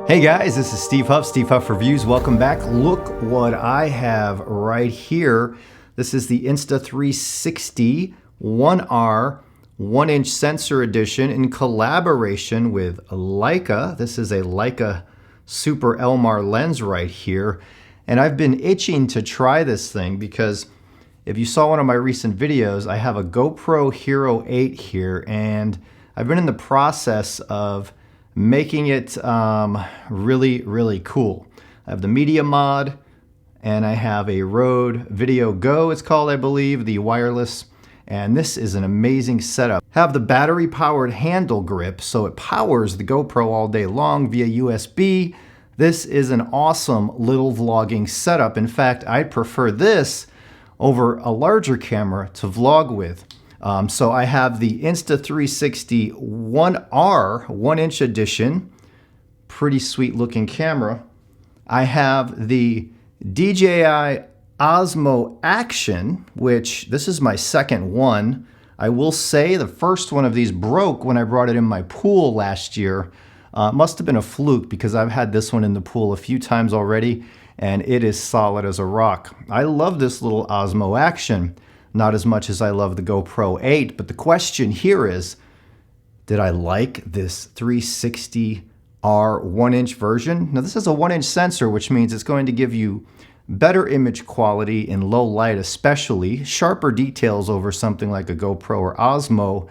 Hey guys, this is Steve Huff Reviews. Welcome back. Look what I have right here. This is the Insta360 1R 1-inch sensor edition in collaboration with Leica. This is a Leica Super Elmar lens right here. And I've been itching to try this thing because if you saw one of my recent videos, I have a GoPro Hero 8 here, and I've been in the process of making it really cool. I have the media mod, and I have a Rode Video Go, it's called, I believe, the wireless, and this is an amazing setup. Have the battery powered handle grip, so it powers the GoPro all day long via USB. This is an awesome little vlogging setup. In fact, I'd prefer this over a larger camera to vlog with. So I have the Insta360 1R 1-inch edition, pretty sweet looking camera. I have the DJI Osmo Action, which this is my second one. I will say the first one of these broke when I brought it in my pool last year. Must have been a fluke because I've had this one in the pool a few times already, and it is solid as a rock. I love this little Osmo Action. Not as much as I love the GoPro 8, but the question here is, did I like this 360R 1-inch version? Now this is a 1-inch sensor, which means it's going to give you better image quality in low light, especially sharper details over something like a GoPro or Osmo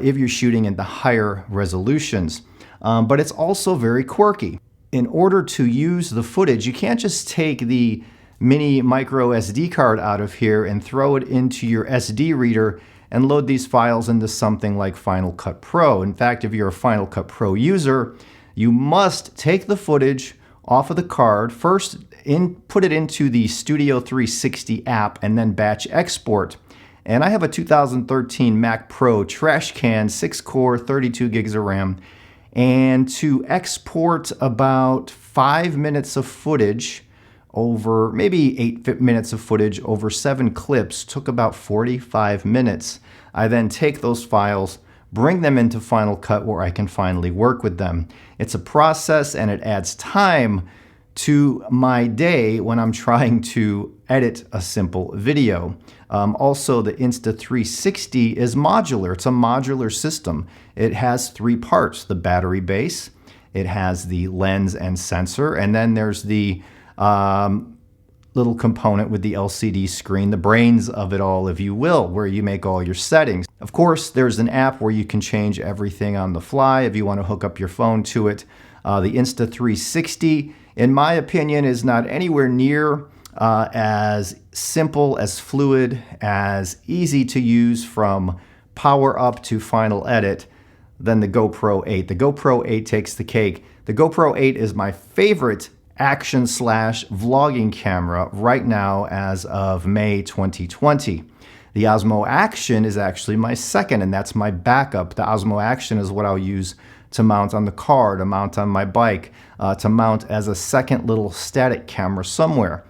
if you're shooting in the higher resolutions. But it's also very quirky. In order to use the footage, you can't just take the mini micro SD card out of here and throw it into your SD reader and load these files into something like Final Cut Pro. In fact, if you're a Final Cut Pro user, you must take the footage off of the card, first put it into the Studio 360 app, and then batch export. And I have a 2013 Mac Pro trash can, 6-core, 32 gigs of RAM, and to export about 5 minutes of footage over maybe 8 minutes of footage over 7 clips took about 45 minutes. I then take those files, bring them into Final Cut where I can finally work with them. It's a process, and it adds time to my day when I'm trying to edit a simple video. Also, the Insta360 is modular. It's a modular system. It has 3 parts: the battery base, it has the lens and sensor, and then there's the little component with the LCD screen, the brains of it all, if you will, where you make all your settings. Of course, there's an app where you can change everything on the fly if you want to hook up your phone to it. The Insta360, in my opinion, is not anywhere near as simple, as fluid, as easy to use from power up to final edit than the GoPro 8. The GoPro 8 takes the cake. The GoPro 8 is my favorite action/vlogging camera right now as of May 2020. The Osmo Action is actually my second, and that's my backup. The Osmo Action is what I'll use to mount on the car, to mount on my bike, to mount as a second little static camera somewhere.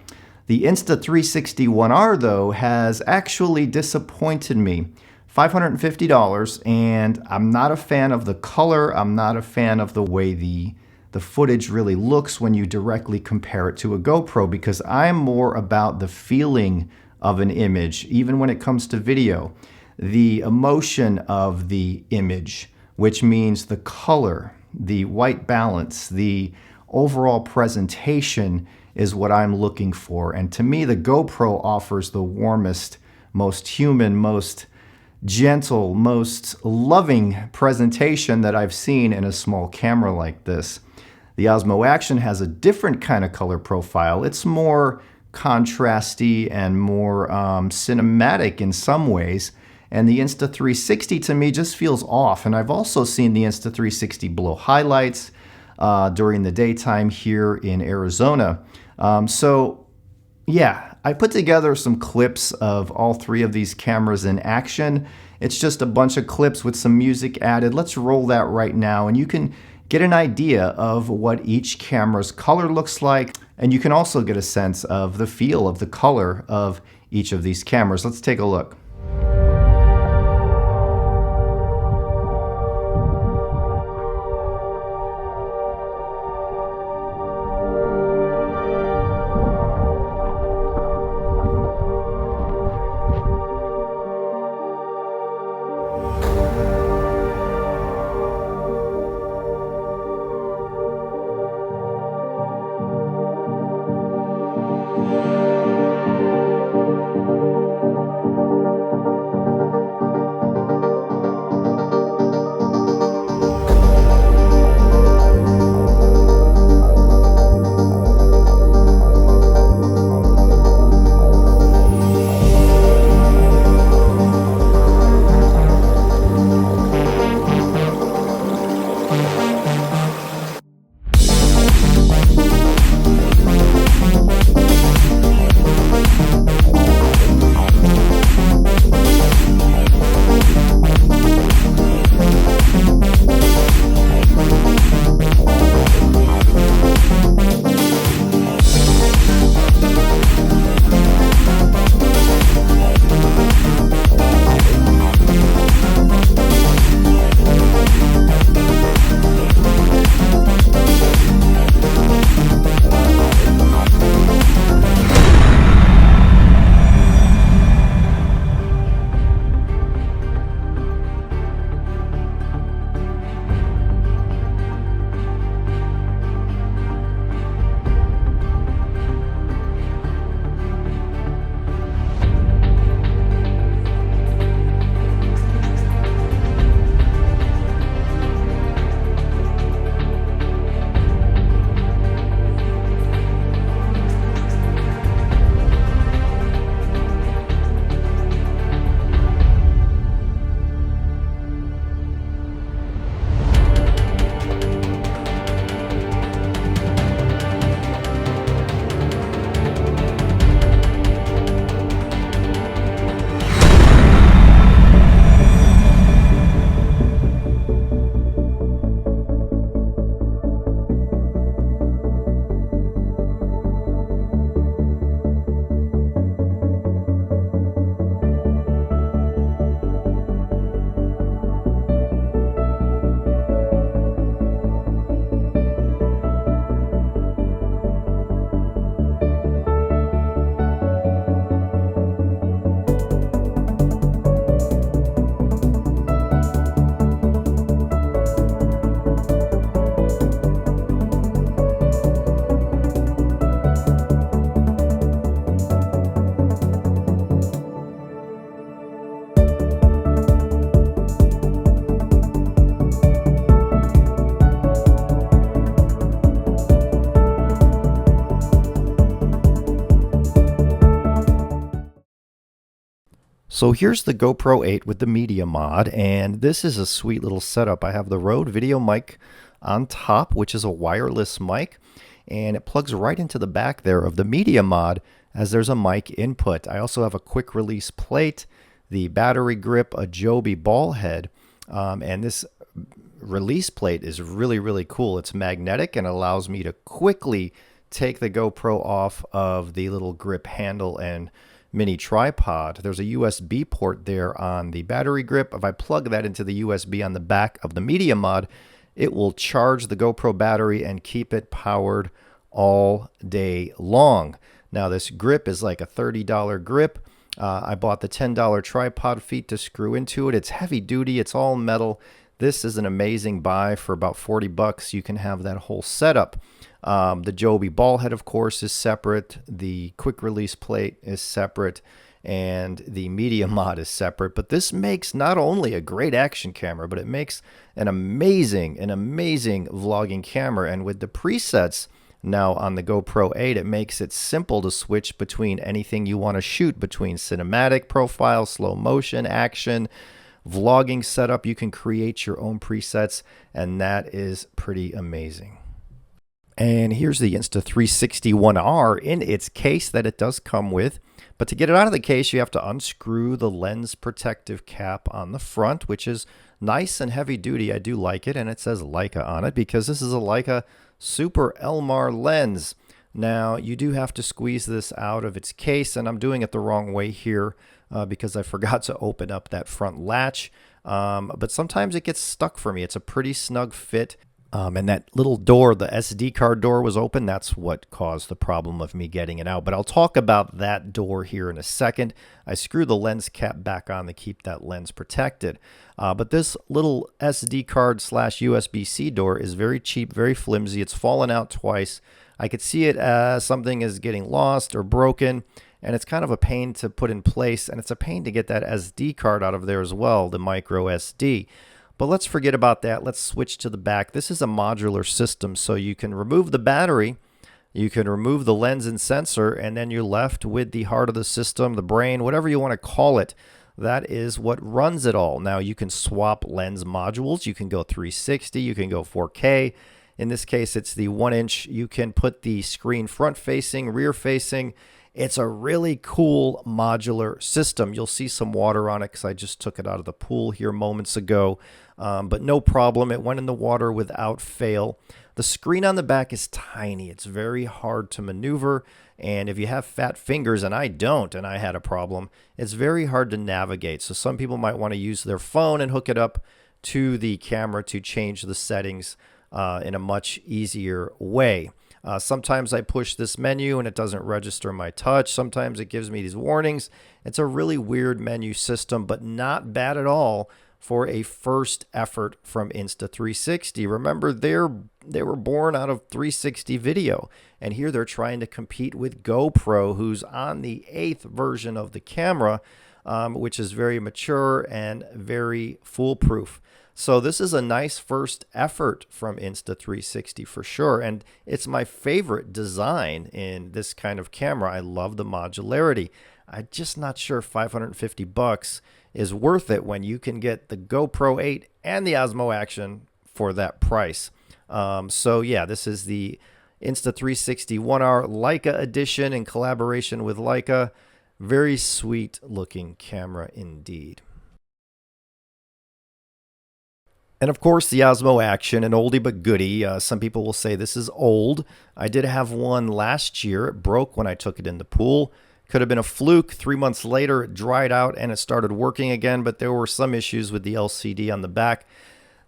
The Insta360 1R, though, has actually disappointed me. $550, and I'm not a fan of the color. I'm not a fan of the way the footage really looks when you directly compare it to a GoPro, because I'm more about the feeling of an image, even when it comes to video. The emotion of the image, which means the color, the white balance, the overall presentation is what I'm looking for. And to me, the GoPro offers the warmest, most human, most gentle, most loving presentation that I've seen in a small camera like this. The Osmo Action has a different kind of color profile. It's more contrasty and more cinematic in some ways. And the Insta360 to me just feels off. And I've also seen the Insta360 blow highlights during the daytime here in Arizona. So yeah, I put together some clips of all 3 of these cameras in action. It's just a bunch of clips with some music added. Let's roll that right now, and you can get an idea of what each camera's color looks like, and you can also get a sense of the feel of the color of each of these cameras. Let's take a look. So here's the GoPro 8 with the media mod, and this is a sweet little setup. I have the Rode video mic on top, which is a wireless mic, and it plugs right into the back there of the media mod as there's a mic input. I also have a quick release plate, the battery grip, a Joby ball head, and this release plate is really cool. It's magnetic and allows me to quickly take the GoPro off of the little grip handle and mini tripod. There's a USB port there on the battery grip. If I plug that into the USB on the back of the media mod, it will charge the GoPro battery and keep it powered all day long. Now this grip is like a $30 grip. I bought the $10 tripod feet to screw into it. It's heavy duty, it's all metal. This is an amazing buy for about 40 bucks. You can have that whole setup. The Joby ball head, of course, is separate. The quick release plate is separate, and the media mod is separate. But this makes not only a great action camera, but it makes an amazing vlogging camera. And with the presets now on the GoPro 8, it makes it simple to switch between anything you want to shoot, between cinematic profile, slow motion, action, vlogging setup. You can create your own presets, and that is pretty amazing. And here's the Insta360 1R in its case that it does come with. But to get it out of the case, you have to unscrew the lens protective cap on the front, which is nice and heavy duty. I do like it, and it says Leica on it because this is a Leica Super Elmar lens. Now, you do have to squeeze this out of its case, and I'm doing it the wrong way here because I forgot to open up that front latch. But sometimes it gets stuck for me. It's a pretty snug fit. And that little door, the SD card door, was open. That's what caused the problem of me getting it out. But I'll talk about that door here in a second. I screw the lens cap back on to keep that lens protected. But this little SD card / USB-C door is very cheap, very flimsy. It's fallen out twice. I could see it as something is getting lost or broken, and it's kind of a pain to put in place, and it's a pain to get that SD card out of there as well, the micro SD. But let's forget about that. Let's switch to the back. This is a modular system, so you can remove the battery, you can remove the lens and sensor, and then you're left with the heart of the system, the brain, whatever you want to call it. That is what runs it all. Now, you can swap lens modules. You can go 360, you can go 4K. In this case, it's the 1-inch. You can put the screen front-facing, rear-facing. It's a really cool modular system. You'll see some water on it because I just took it out of the pool here moments ago. But no problem. It went in the water without fail. The screen on the back is tiny. It's very hard to maneuver. And if you have fat fingers, and I don't, and I had a problem, it's very hard to navigate. So some people might want to use their phone and hook it up to the camera to change the settings in a much easier way. Sometimes I push this menu and it doesn't register my touch. Sometimes it gives me these warnings. It's a really weird menu system, but not bad at all for a first effort from Insta360. Remember, they were born out of 360 video, and here they're trying to compete with GoPro, who's on the 8th version of the camera, which is very mature and very foolproof. So this is a nice first effort from Insta360 for sure, and it's my favorite design in this kind of camera. I love the modularity. I'm just not sure 550 bucks is worth it when you can get the GoPro 8 and the Osmo Action for that price. So yeah, this is the Insta360 1R Leica edition in collaboration with Leica. Very sweet looking camera indeed. And of course, the Osmo Action, an oldie but goodie. Some people will say this is old. I did have one last year. It broke when I took it in the pool. Could have been a fluke. 3 months later, it dried out and it started working again, but there were some issues with the LCD on the back.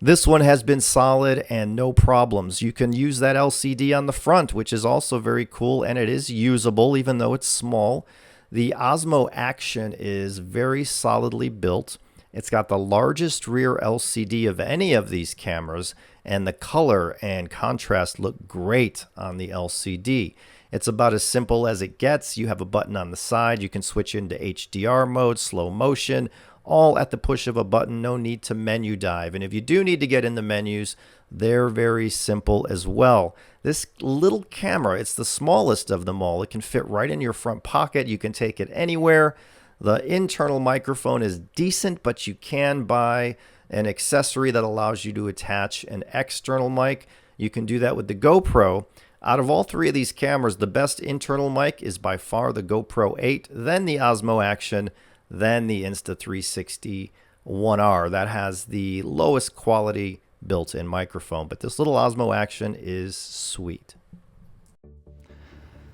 This one has been solid and no problems. You can use that LCD on the front, which is also very cool, and it is usable even though it's small. The Osmo Action is very solidly built. It's got the largest rear LCD of any of these cameras, and the color and contrast look great on the LCD. It's about as simple as it gets. You have a button on the side. You can switch into HDR mode, slow motion, all at the push of a button. No need to menu dive. And if you do need to get in the menus, they're very simple as well. This little camera, it's the smallest of them all. It can fit right in your front pocket. You can take it anywhere. The internal microphone is decent, but you can buy an accessory that allows you to attach an external mic. You can do that with the GoPro. Out of all three of these cameras, the best internal mic is by far the GoPro 8, then the Osmo Action, then the Insta360 1R. That has the lowest quality built-in microphone, but this little Osmo Action is sweet.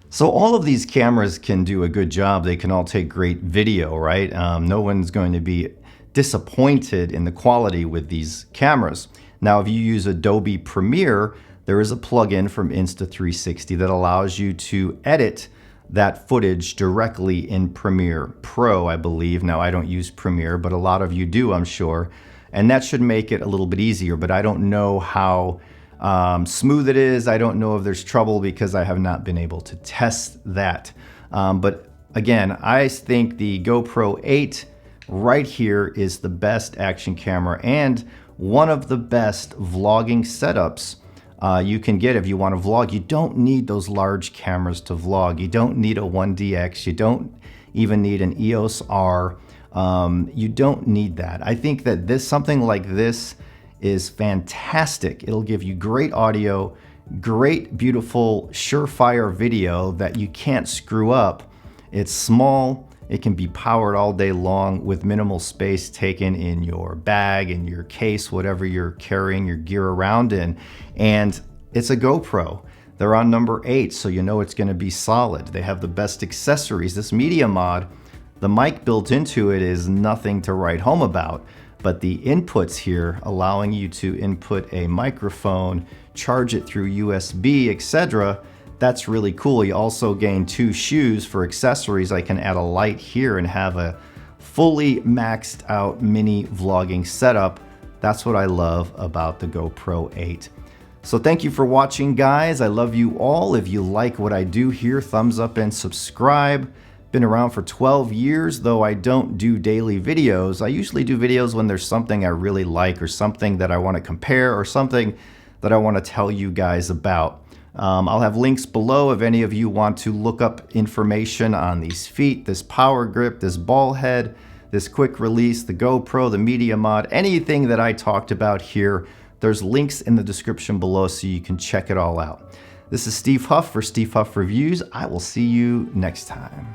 So all of these cameras can do a good job. They can all take great video, right? No one's going to be disappointed in the quality with these cameras. Now, if you use Adobe Premiere, there is a plugin from Insta360 that allows you to edit that footage directly in Premiere Pro, I believe. Now, I don't use Premiere, but a lot of you do, I'm sure. And that should make it a little bit easier, but I don't know how smooth it is. I don't know if there's trouble because I have not been able to test that. But again, I think the GoPro 8 right here is the best action camera and one of the best vlogging setups you can get if you want to vlog. You don't need those large cameras to vlog. You don't need a 1DX. You don't even need an EOS R. You don't need that. I think that something like this is fantastic. It'll give you great audio, great, beautiful, surefire video that you can't screw up. It's small. It can be powered all day long with minimal space taken in your bag, in your case, whatever you're carrying your gear around in. And it's a GoPro. They're on number 8, so you know it's going to be solid. They have the best accessories. This media mod, the mic built into it is nothing to write home about. But the inputs here, allowing you to input a microphone, charge it through USB, etc., that's really cool. You also gain 2 shoes for accessories. I can add a light here and have a fully maxed out mini vlogging setup. That's what I love about the GoPro 8. So thank you for watching, guys. I love you all. If you like what I do here, thumbs up and subscribe. Been around for 12 years, though I don't do daily videos. I usually do videos when there's something I really like or something that I want to compare or something that I want to tell you guys about. I'll have links below if any of you want to look up information on these feet, this power grip, this ball head, this quick release, the GoPro, the media mod, anything that I talked about here. There's links in the description below so you can check it all out. This is Steve Huff for Steve Huff Reviews. I will see you next time.